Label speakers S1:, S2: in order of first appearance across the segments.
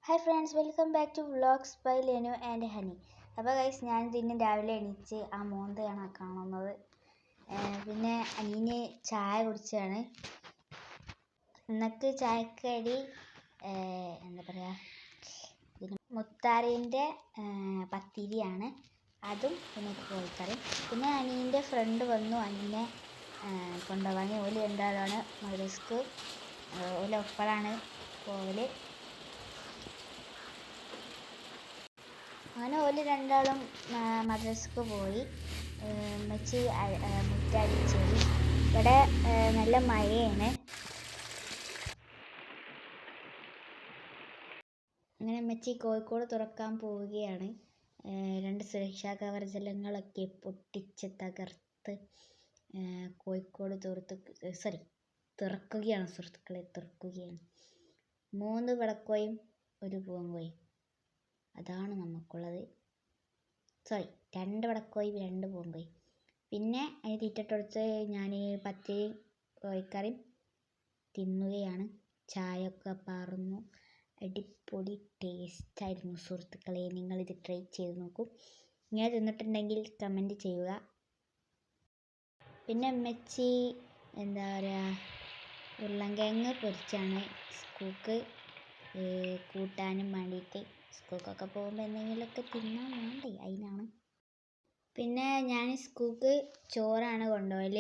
S1: Hi friends, welcome back to vlogs by Lenu and Honey. അപ്പോൾ guys, ഞാൻ ഇന്ന് രാവിലെ എണീച്ച് ആ മോന്താണ് കാണുന്നത്. പിന്നെ അനിയന് ചായ കുടിച്ചാണ്. ഇന്നത്തെ ചായക്കടി എന്താ പറയുക, മുത്താറിൻ്റെ പത്തിരിയാണ്. അതും പിന്നെ കോഴിക്കറി. പിന്നെ അനിയൻ്റെ ഫ്രണ്ട് വന്നു അനിയനെ കൊണ്ടുപോകാൻ. ഓല് രണ്ടാളാണ് മദ്രസക്ക് ഒപ്പളാണ് പോവല്. അങ്ങനെ ഓല് രണ്ടാളും മദ്രസക്ക് പോയി. ഉമ്മച്ചി മുറ്റടിച്ചത്. ഇവിടെ നല്ല മഴയാണ്. അങ്ങനെ ഉമ്മച്ചി കോഴിക്കോട് തുറക്കാൻ പോവുകയാണ്. 2 സുരക്ഷാ കവചങ്ങളൊക്കെ പൊട്ടിച്ച് തകർത്ത് കോഴിക്കോട് തുറക്കുകയാണ് സുഹൃത്തുക്കളെ, തുറക്കുകയാണ്. 3 വടക്കോയും 1 പൂവങ്കോയും, അതാണ് നമുക്കുള്ളത്. 2 വടക്കോയും 2 പൂവങ്കോയും. പിന്നെ അതിന് തീറ്റിട്ടെടുത്ത് ഞാൻ പത്തിരി കോഴിക്കറിയും തിന്നുകയാണ്. ചായയൊക്കെ പാർന്നു. അടിപൊളി ടേസ്റ്റായിരുന്നു സുഹൃത്തുക്കളെ. നിങ്ങളിത് ട്രൈ ചെയ്ത് നോക്കൂ. ഇങ്ങനെ തിന്നിട്ടുണ്ടെങ്കിൽ കമൻറ്റ് ചെയ്യുക. പിന്നെ ഉമ്മച്ചി എന്താ പറയുക, ഉരുളൻകിഴങ്ങ് പൊരിച്ചാണ് സ്കൂൾക്ക് കൂട്ടാനും വേണ്ടിയിട്ട്. സ്കൂൾക്കൊക്കെ പോകുമ്പോൾ എന്തെങ്കിലുമൊക്കെ തിന്നാൻ വേണ്ടേ, അതിനാണ്. പിന്നെ ഞാൻ സ്കൂൾക്ക് ചോറാണ് കൊണ്ടുപോകൽ.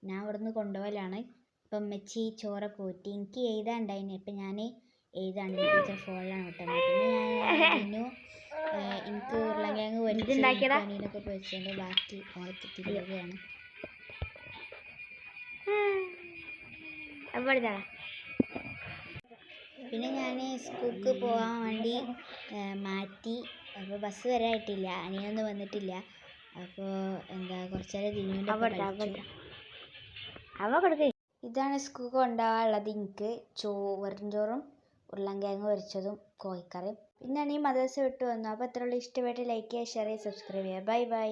S1: ഞാൻ ഇവിടുന്ന് കൊണ്ടുപോകലാണ്. അപ്പം ഉമ്മച്ചി ചോറൊക്കെ ഊറ്റി. എനിക്ക് എഴുതാനുണ്ടായിന്. അപ്പം ഞാൻ എഴുതാണ് ടീച്ചർ ഫോണിലാണ് വിട്ടത്. പിന്നെ ഞാൻ എനിക്ക് ഉരുളൻകിഴങ്ങ് പൊരിച്ചൊക്കെ പൊരിച്ചതിൻ്റെ ബാക്കി ഓണത്ത് തിന്നുകയാണ്. പിന്നെ ഞാൻ സ്കൂൾക്ക് പോകാൻ വേണ്ടി മാറ്റി. അപ്പോൾ ബസ് വരായിട്ടില്ല, അനിയൊന്നും വന്നിട്ടില്ല. അപ്പോൾ കുറച്ച് നേരം ഇതാണ് സ്കൂൾക്ക് കൊണ്ടുപോകാനുള്ളത്. എനിക്ക് വെറും ചോറും ഉരുളൻകിഴങ്ങ് പൊരിച്ചതും കോഴിക്കറിയും. പിന്നെ അനിയൻ മദ്രസ വിട്ട് വന്നു. അപ്പോൾ അത്രയുള്ള. ഇഷ്ടമായിട്ട് ലൈക്ക് ചെയ്യുക, ഷെയർ ചെയ്യുക, സബ്സ്ക്രൈബ് ചെയ്യുക. Bye bye.